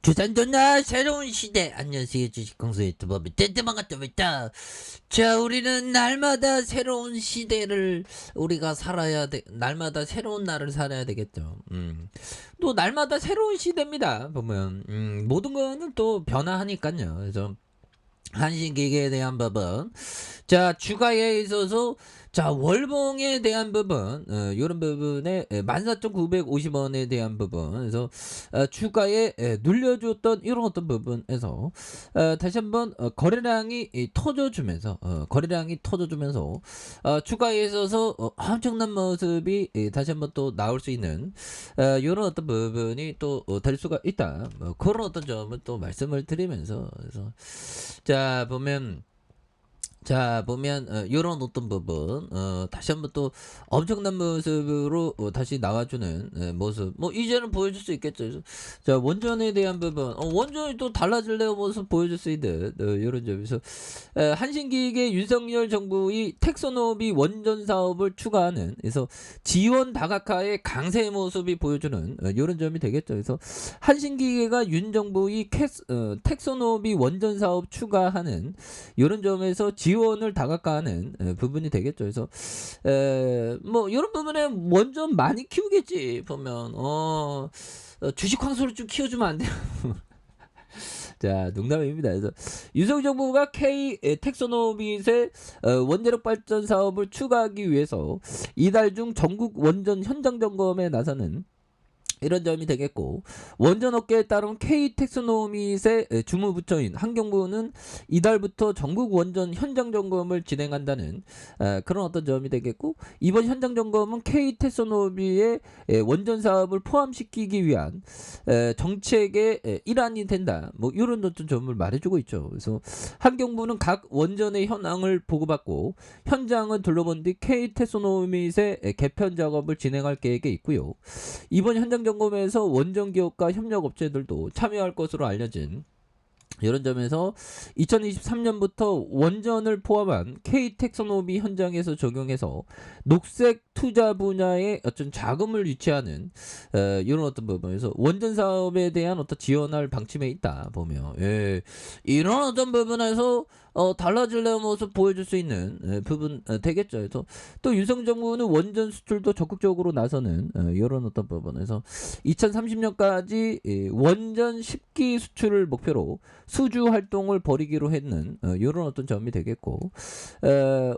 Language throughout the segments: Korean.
조선전나 새로운 시대. 안녕하세요, 주식공수 유튜버 떼떼방아떼입니다. 자, 우리는 날마다 새로운 시대를 우리가 살아야 돼. 날마다 새로운 날을 살아야 되겠죠. 또 날마다 새로운 시대입니다. 보면 모든 거는 또 변화하니까요. 그래서 한신기계에 대한 부분, 자 주가에 있어서 자 월봉에 대한 부분, 이런 부분에 14,950원에 대한 부분, 그래서 주가에 눌려줬던 이런 어떤 부분에서 다시 한번 거래량이 터져주면서 주가에 있어서 엄청난 모습이 다시 한번 또 나올 수 있는 이런 어떤 부분이 또 될 수가 있다. 뭐 그런 어떤 점을 또 말씀을 드리면서, 그래서 자 보면 요런 어떤 부분, 다시 한번 또 엄청난 모습으로 다시 나와주는 모습, 뭐 이제는 보여줄 수 있겠죠. 그래서 자 원전에 대한 부분, 원전이 또 달라질래 모습 보여줄 수 있는 요런 점에서 한신기계 윤석열 정부의 텍소노비 원전 사업을 추가하는, 그래서 지원 다각화의 강세 모습이 보여주는 요런 점이 되겠죠. 그래서 한신기계가 윤 정부의 텍소노비 원전 사업 추가하는 요런 점에서 지원을 다각화하는 부분이 되겠죠. 그래서 뭐 이런 부분에 원전 많이 키우겠지. 보면 주식 황소를 좀 키워주면 안 돼요? 자, 농담입니다. 그래서 윤석열 정부가 K 텍소노빗의 원자력 발전 사업을 추가하기 위해서 이달 중 전국 원전 현장 점검에 나서는 이런 점이 되겠고, 원전업계에 따른 K텍소노밋의 주무부처인 환경부는 이달부터 전국 원전 현장 점검을 진행한다는 그런 어떤 점이 되겠고, 이번 현장 점검은 K텍소노밋의 원전 사업을 포함시키기 위한 정책의 일환이 된다. 뭐 이런 어떤 점을 말해주고 있죠. 그래서 환경부는 각 원전의 현황을 보고받고 현장을 둘러본 뒤 K텍소노밋의 개편 작업을 진행할 계획에 있고요. 이번 현장 점검에서 원전 기업과 협력 업체들도 참여할 것으로 알려진 이런 점에서 2023년부터 원전을 포함한 K텍소노미 현장에서 적용해서 녹색 투자 분야에 어떤 자금을 유치하는 이런 어떤 부분에서 원전 사업에 대한 어떤 지원할 방침에 있다. 보면 이런 어떤 부분에서 달라질래 모습 보여줄 수 있는 부분 되겠죠. 그래서 또 윤석 정부는 원전 수출도 적극적으로 나서는 이런 어떤 부분에서 2030년까지 원전 10기 수출을 목표로 수주 활동을 벌이기로 했는 이런 어떤 점이 되겠고,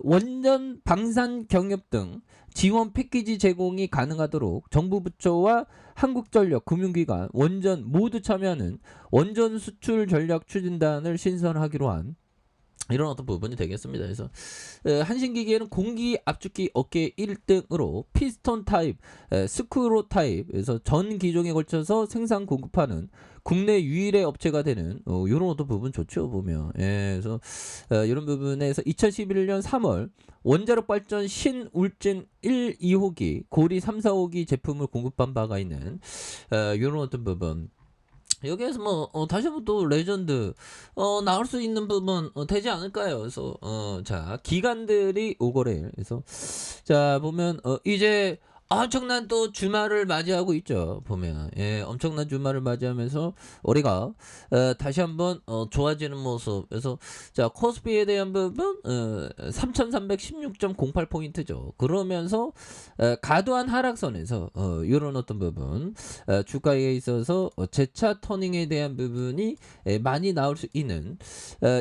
원전 방산 경협 등 지원 패키지 제공이 가능하도록 정부 부처와 한국전력, 금융기관, 원전 모두 참여하는 원전 수출 전략 추진단을 신설하기로 한 이런 어떤 부분이 되겠습니다. 그래서 한신기계는 공기 압축기 업계 1등으로 피스톤 타입, 스크로 타입, 그래서 전 기종에 걸쳐서 생산 공급하는 국내 유일의 업체가 되는 이런 어떤 부분 좋죠. 보면 그래서 이런 부분에서 2011년 3월 원자력 발전 신울진 1, 2호기, 고리 3, 4호기 제품을 공급한 바가 있는 이런 어떤 부분. 여기에서 뭐 다시 한번 또 레전드 나올 수 있는 부분 되지 않을까요? 그래서 자 기관들이 오거래일. 그래서 자 보면 이제 엄청난 또 주말을 맞이하고 있죠. 보면 엄청난 주말을 맞이하면서 우리가 다시 한번 좋아지는 모습. 그래서 자 코스피에 대한 부분 3316.08포인트죠. 그러면서 과도한 하락선에서 이런 어떤 부분 주가에 있어서 재차 터닝에 대한 부분이 많이 나올 수 있는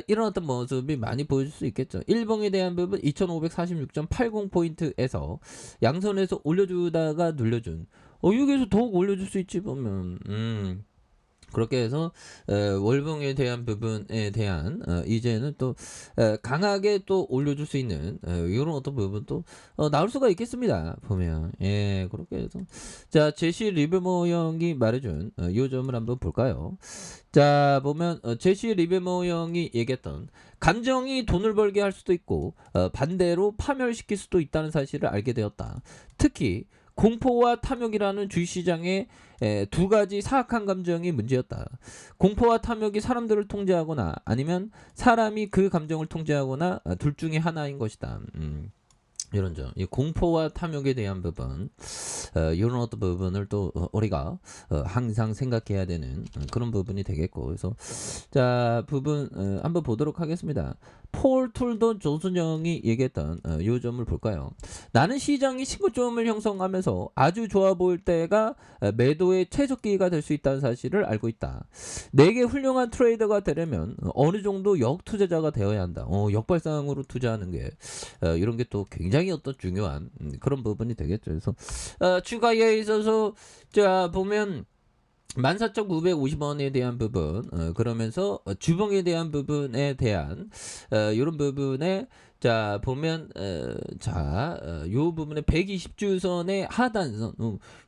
이런 어떤 모습이 많이 보여줄 수 있겠죠. 일봉에 대한 부분 2546.80포인트에서 양선에서 올려주다가 눌려준, 여기에서 더욱 올려줄 수 있지. 보면 그렇게 해서 월봉에 대한 부분에 대한 이제는 또 강하게 또 올려줄 수 있는 이런 어떤 부분도 나올 수가 있겠습니다. 보면 그렇게 해서 자 제시 리베모 형이 말해준 이 점을 한번 볼까요? 자 보면 제시 리베모 형이 얘기했던 감정이 돈을 벌게 할 수도 있고 반대로 파멸시킬 수도 있다는 사실을 알게 되었다. 특히 공포와 탐욕이라는 주식시장의 두 가지 사악한 감정이 문제였다. 공포와 탐욕이 사람들을 통제하거나 아니면 사람이 그 감정을 통제하거나 둘 중에 하나인 것이다. 이런 점, 이 공포와 탐욕에 대한 부분, 이런 어떤 부분을 또 우리가 항상 생각해야 되는 그런 부분이 되겠고, 그래서 자 부분 한번 보도록 하겠습니다. 폴 툴돈 조순영이 얘기했던 이 점을 볼까요? 나는 시장이 신고점을 형성하면서 아주 좋아 보일 때가 매도의 최적기가 될 수 있다는 사실을 알고 있다. 내게 훌륭한 트레이더가 되려면 어느 정도 역투자자가 되어야 한다. 역발상으로 투자하는 게 이런 게 또 굉장히 어떤 중요한 그런 부분이 되겠죠. 그래서 추가에 있어서 자 보면 14,950원에 대한 부분, 그러면서 주봉에 대한 부분에 대한 이런 부분에 자 보면 요 부분에 120주선의 하단선,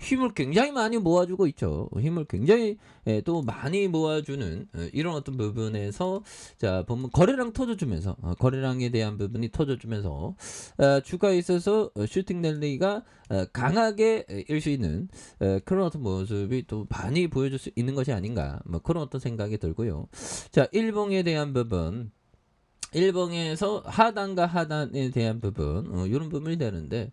힘을 굉장히 많이 모아주고 있죠. 힘을 굉장히 또 많이 모아주는 이런 어떤 부분에서 자 보면 거래량 터져주면서 거래량에 대한 부분이 터져주면서 주가에 있어서 슈팅 랠리가 강하게 일 수 있는 그런 어떤 모습이 또 많이 보여줄 수 있는 것이 아닌가, 뭐 그런 어떤 생각이 들고요. 자, 일봉에 대한 부분, 일봉에서 하단과 하단에 대한 부분, 이런 부분이 되는데,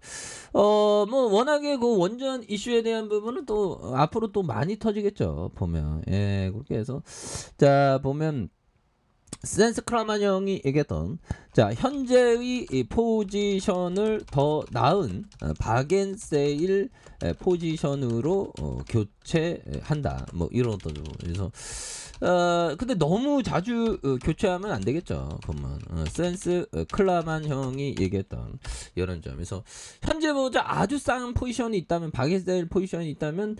뭐 워낙에 그 원전 이슈에 대한 부분은 또 앞으로 또 많이 터지겠죠. 보면, 예, 그렇게 해서 자 보면. 센스 크라만 형이 얘기했던 자 현재의 이 포지션을 더 나은 박앤세일 포지션으로 교체한다, 뭐 이런 어떤 부분. 그래서 근데 너무 자주 교체하면 안 되겠죠. 보면 센스 클라만 형이 얘기했던 이런 점에서 현재 보자 아주 싼 포지션이 있다면, 박앤세일 포지션이 있다면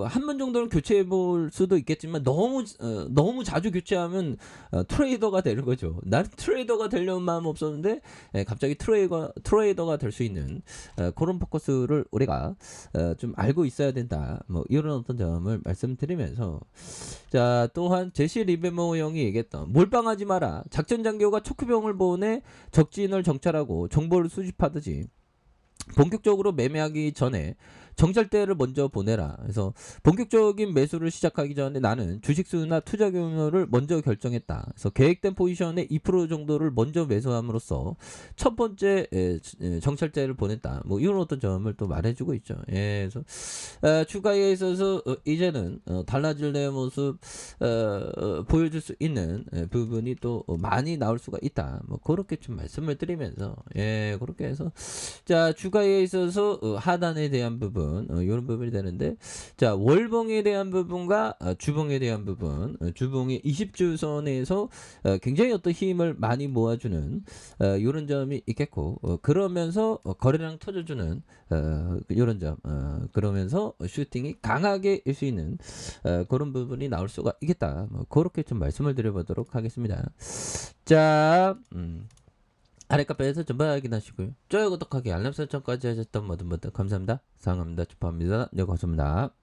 한 번 정도는 교체해 볼 수도 있겠지만 너무 자주 교체하면 트레이더가 되는 거죠. 난 트레이더가 되려는 마음 없었는데 갑자기 트레이더가 될 수 있는 그런 포커스를 우리가 좀 알고 있어야 된다. 뭐 이런 어떤 점을 말씀드리면서 자 또한 제시 리베모 형이 얘기했던 몰빵하지 마라. 작전 장교가 초크병을 보내 적진을 정찰하고 정보를 수집하듯이 본격적으로 매매하기 전에 정찰대를 먼저 보내라. 그래서 본격적인 매수를 시작하기 전에 나는 주식수나 투자 규모를 먼저 결정했다. 그래서 계획된 포지션의 2% 정도를 먼저 매수함으로써 첫 번째 정찰제를 보냈다. 뭐 이런 어떤 점을 또 말해주고 있죠. 예, 그래서 추가에 있어서 이제는 달라질 내 모습 보여줄 수 있는 부분이 또 많이 나올 수가 있다. 뭐 그렇게 좀 말씀을 드리면서 예, 그렇게 해서 자 주가에 있어서 하단에 대한 부분, 이런 부분이 되는데, 자 월봉에 대한 부분과 주봉에 대한 부분, 주봉의 20주선에서 굉장히 어떤 힘을 많이 모아주는 이런 점이 있겠고, 그러면서 거래량 터져주는 이런 점, 그러면서 슈팅이 강하게 일 수 있는 그런 부분이 나올 수가 있겠다. 뭐 그렇게 좀 말씀을 드려보도록 하겠습니다. 자. 아래 카페에서 전부 확인하시고요. 좋아요, 구독하기, 알람 설정까지 하셨던 모든 분들 감사합니다. 사랑합니다. 축하합니다. 네, 고맙습니다.